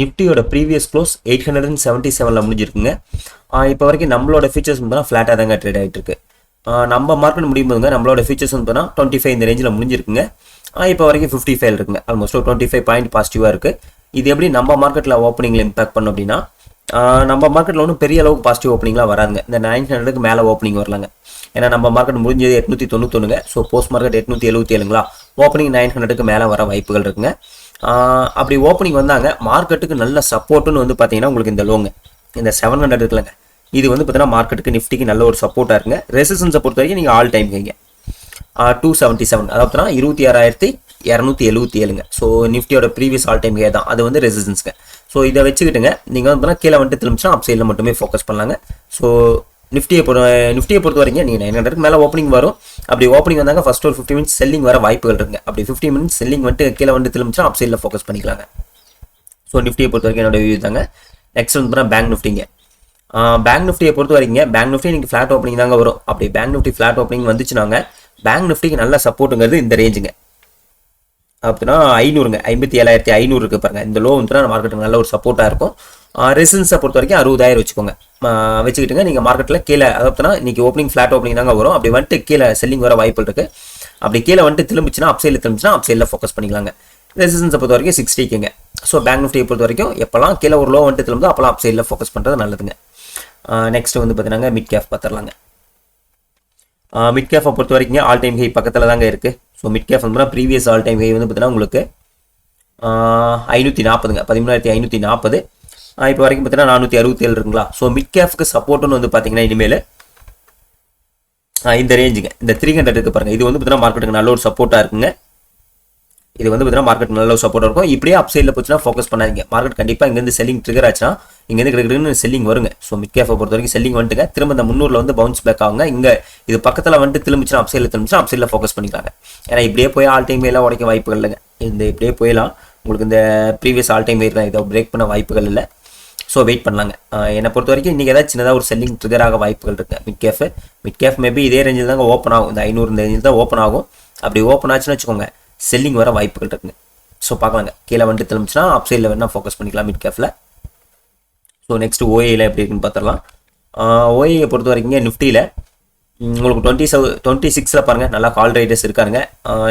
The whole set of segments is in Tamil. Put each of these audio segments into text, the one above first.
நிஃப்டியோட ப்ரீவியஸ் க்ளோஸ் 877ல் முடிஞ்சிருக்குங்க. இப்போ வரைக்கும் நம்மளோட ஃபீச்சர்ஸ் வந்து ஃப்ளாட்டாக தாங்க ட்ரேட் ஆகிட்டு இருக்கு. நம்ம மார்க்கெட் முடியும் போதுங்க நம்மளோட ஃபீச்சர்ஸ் வந்து 25 இந்த ரேஞ்சில் முடிஞ்சிருக்குங்க. இப்போ வரைக்கும் 55 இருக்குங்க. ஆல்மோஸ்ட் 25 பாயிண்ட் பாசிட்டிவாக இருக்குது. இது எப்படி நம்ம மார்க்கெட்டில் ஓப்பனிங்கில் இம்பாக்ட் பண்ணும் அப்படின்னா, நம்ம மார்க்கெட்டில் ஒன்றும் பெரிய அளவுக்கு பாசிட்டிவ் ஓப்பனிங்லாம் வராதுங்க. இந்த 900க்கு மேலே ஓப்பனிங் வரலாங்க. ஏன்னா நம்ம மார்க்கெட் முடிஞ்சது 891ங்க. ஸோ போஸ்ட் மார்க்கெட் 877ங்களா, ஓப்பனிங் 900க்கு மேலே வர வாய்ப்புகள் இருக்குங்க. அப்படி ஓப்பனிங் வந்தாங்க மார்க்கெட்டுக்கு நல்ல சப்போர்ட்டுன்னு வந்து பார்த்தீங்கன்னா உங்களுக்கு இந்த லோங்க, இந்த 700 இருக்குல்லங்க, இது வந்து பார்த்தீங்கன்னா மார்க்கெட்டுக்கு நிஃப்டிக்கு நல்ல ஒரு சப்போர்ட்டாக இருக்குங்க. ரெசிஸ்டன்ஸை பொறுத்த வரைக்கும் நீங்கள் ஆல் டைம் கைங்க 277, அதாவது 26,277ங்க. ஸோ நிஃப்டியோட ப்ரீவியஸ் ஆல் டைம் கே தான், அது வந்து ரெசிஸ்டன்ஸ்ங்க. ஸோ இதை வச்சுக்கிட்டுங்க நீங்கள் வந்து கீழே வந்துட்டு திரும்பிச்சுன்னா அப் சைடில் மட்டுமே ஃபோக்கஸ் பண்ணலாங்க. ஸோ நிஃப்டியை பொறுத்த வரைக்கும் நீங்கள் 900க்கு மேலே ஓப்பனிங் வரும். அப்படி ஓப்பனிங் வந்தாங்க ஃபர்ஸ்ட் ஒரு 50 மினிட்ஸ் செல்லிங் வர வாய்ப்புகள் இருக்குங்க. அப்படி 50 மினிட்ஸ் செல்லிங் வந்துட்டு கீழே வந்து திரும்பிச்சுன்னா அப் சைடில் ஃபோக்கஸ் பண்ணிக்கலாங்க. ஸோ நிஃப்டியை பொறுத்த வரைக்கும் என்னோட வியூ தாங்க. நெக்ஸ்ட் வந்து பேங்க் நிஃப்டிங்க. பேங்க் நிஃப்டியை பொறுத்த வரைக்கும் பேங்க் நிஃப்டி நீங்கள் ஃப்ளாட் ஓப்பனிங் தாங்க வரும். அப்படி பேங்க் நிஃப்டி ஃப்ளாட் ஓப்பனிங் வந்துச்சுனாங்க பேங்க் நிஃப்டிக்கு நல்ல சப்போர்ட்டுங்கிறது இந்த ரேஞ்சுங்க. அப்படின்னா 500ங்க, 57,500 இருக்கு பாருங்க. இந்த லோ வந்து மார்க்கெட்டுக்கு நல்ல ஒரு சப்போர்ட்டாக இருக்கும். ரெசிஸ்டன்ஸை பொறுத்த வரைக்கும் 60,000 வச்சுக்கோங்க, வச்சுக்கிட்டுங்க நீங்கள் மார்க்கெட்டில் கீழே, அதாவது இன்னைக்கு ஓப்பனிங் ஃப்ளாட் ஓப்பனிங் தாங்க வரும். அப்படி வந்துட்டு கீழே செல்லிங் வர வாய்ப்பு இருக்கு. அப்படி கீழே வந்துட்டு திரும்பிச்சுன்னா அப் சைடில் ஃபோக்கஸ் பண்ணிக்கலாங்க. ரெசிஸ்டன்ஸை பொறுத்த வரைக்கும் 60க்குங்க. ஸோ பேங்க் நிஃப்டியை பொறுத்த வரைக்கும் எப்போல்லாம் கீழே ஒரு லோ வந்துட்டு திரும்புதோ அப்போல்லாம் அப் சைடில் ஃபோக்கஸ் பண்ணுறது நல்லதுங்க. நெக்ஸ்ட் வந்து பார்த்தீங்கன்னா மிட் கேப் பார்த்துடலாங்க. மிட் கேஃபை பொறுத்த வரைக்கும் ஆல் டைம் ஹை பக்கத்தில் தாங்க இருக்குது. ஸோ மிட் கேஃப் வந்து ப்ரீவியஸ் ஆல் டைம் ஹை வந்து பார்த்தீங்கன்னா உங்களுக்கு 540ங்க, 13,540. இப்போ வரைக்கும் பார்த்தீங்கன்னா 467 இருக்குங்களா. ஸோ மிட் கேஃப்க்கு சப்போர்ட்டுன்னு வந்து பார்த்தீங்கன்னா இனிமேல் இந்த ரேஞ்சுங்க, இந்த 300 இருக்கு பாருங்க. இது வந்து பார்த்தீங்கன்னா மார்க்கெட்டுக்கு நல்ல ஒரு சப்போர்ட்டாக இருக்குங்க. இது வந்து பார்த்தீங்கன்னா மார்க்கெட் நல்ல ஒரு சப்போர்ட்டாக இருக்கும். இப்படியே அப் சைடில் போச்சுன்னா ஃபோக்கஸ் பண்ணாதீங்க. மார்க்கெட் கண்டிப்பாக இங்கேருந்து செல்லிங் ட்ரிகர் ஆச்சுன்னா இங்கேருந்து கிடக்குன்னு செல்லிங் வருங்க. ஸோ மிட் கேஃபை பொறுத்த வரைக்கும் செல்லிங் வந்துட்டுங்க. திரும்ப இந்த 300ல் வந்து பவுன்ஸ் பேக் ஆகுங்க. இங்கே இது பக்கத்தில் வந்துட்டு திரும்பிச்சுன்னா அப் சைடில் ஃபோக்கஸ் பண்ணிக்கலாங்க. ஏன்னா இப்படியே போய் ஆல் டைம் எல்லாம் உடைக்க வாய்ப்புகள் இல்லைங்க. இந்த இப்படியே போயலாம் உங்களுக்கு இந்த ப்ரீவியஸ் ஆல் டைம் தான் இதை பிரேக் பண்ண வாய்ப்புகள் இல்லை. ஸோ வெயிட் பண்ணலாங்க. என்னை பொறுத்த வரைக்கும் இன்றைக்கி ஏதாவது சின்னதாக ஒரு செல்லிங் ட்ரிகர் ஆக வாய்ப்புகள் இருக்குது. மிட் கேஃப் மேபி இதே ரேஞ்சில் தாங்க ஓப்பன் ஆகும். இந்த 500 இந்த ரேஞ்சில் தான் ஓப்பன் ஆகும். அப்படி ஓப்பன் ஆச்சுன்னு வச்சுக்கோங்க செல்லிங் வர வாய்ப்புகள் இருக்குங்க. ஸோ பார்க்கலாங்க. கீழே வந்துட்டு திரும்பிச்சுன்னா அப் சைடில் வேணால் ஃபோக்கஸ் பண்ணிக்கலாம் மிட் கேஃபில். ஸோ நெக்ஸ்ட் ஓஏயில் எப்படி இருக்குன்னு பார்த்துடலாம். ஓஏயை பொறுத்த வரைக்கும் நிஃப்டியில் உங்களுக்கு 26ல் பாருங்கள் நல்லா கால் ரைடர்ஸ் இருக்காருங்க.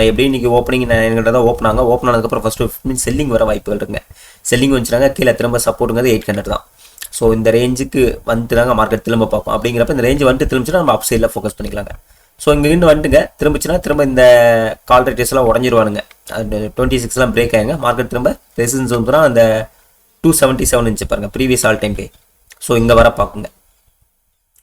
எப்படி இன்றைக்கி ஓப்பனிங் என்கிட்ட தான் ஓப்பன் ஆனதுக்கப்புறம் ஃபஸ்ட்டு 15 செல்லிங் வர வாய்ப்புகள் இருக்குங்க. செல்லிங் வந்துச்சுனாங்க கீழே திரும்ப சப்போர்ட்டுங்கிறது 800 தான். ஸோ இந்த ரேஞ்சுக்கு வந்துட்டு தாங்க மார்க்கெட் திரும்ப பார்ப்போம். அப்படிங்கிறப்ப இந்த ரேஞ்சு வந்துட்டு திரும்பிச்சுன்னா நம்ம அப் சைடில் ஃபோக்கஸ் பண்ணிக்கலாங்க. ஸோ இங்கேருந்து வந்துட்டுங்க திரும்பிச்சுன்னா திரும்ப இந்த கால் ரைடர்ஸ்லாம் உடஞ்சிருவானுங்க. 26லாம் பிரேக் ஆகுங்க. மார்க்கெட் திரும்ப ரெசிஸ்டன்ஸ் வந்துன்னா அந்த 277 இருந்துச்சு பாருங்கள் ப்ரீவியஸ் ஆல் டைம் பே. ஸோ இங்கே வர பார்க்குங்க.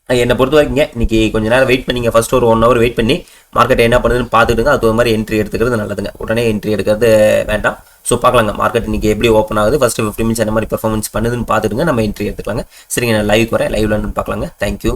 என்னை பொறுத்த வரைக்கும் இன்னைக்கு கொஞ்சம் நேரம் வெயிட் பண்ணிங்க. ஃபர்ஸ்ட் ஒரு 1 hour வெயிட் பண்ணி மார்க்கெட் என்ன பண்ணுதுன்னு பார்த்துட்டுங்க. அது ஒரு மாதிரி என்ட்ரி எடுத்துக்கிறது நல்லதுங்க. உடனே என்ட்ரி எடுக்கிறது வேண்டாம். ஸோ பார்க்கலாங்க மார்க்கெட் இன்னைக்கு எப்படி ஓப்பன் ஆகுது, ஃபர்ஸ்ட் 50 மினிட்ஸ் என்ன மாதிரி பெர்ஃபார்மன்ஸ் பண்ணுதுன்னு பார்த்துட்டுங்க நம்ம என்ட்ரி எடுத்துக்கலாங்க. சரிங்க, நான் லைவ் வரேன். லைவ்ல பார்க்கலாங்க. தேங்க்யூ.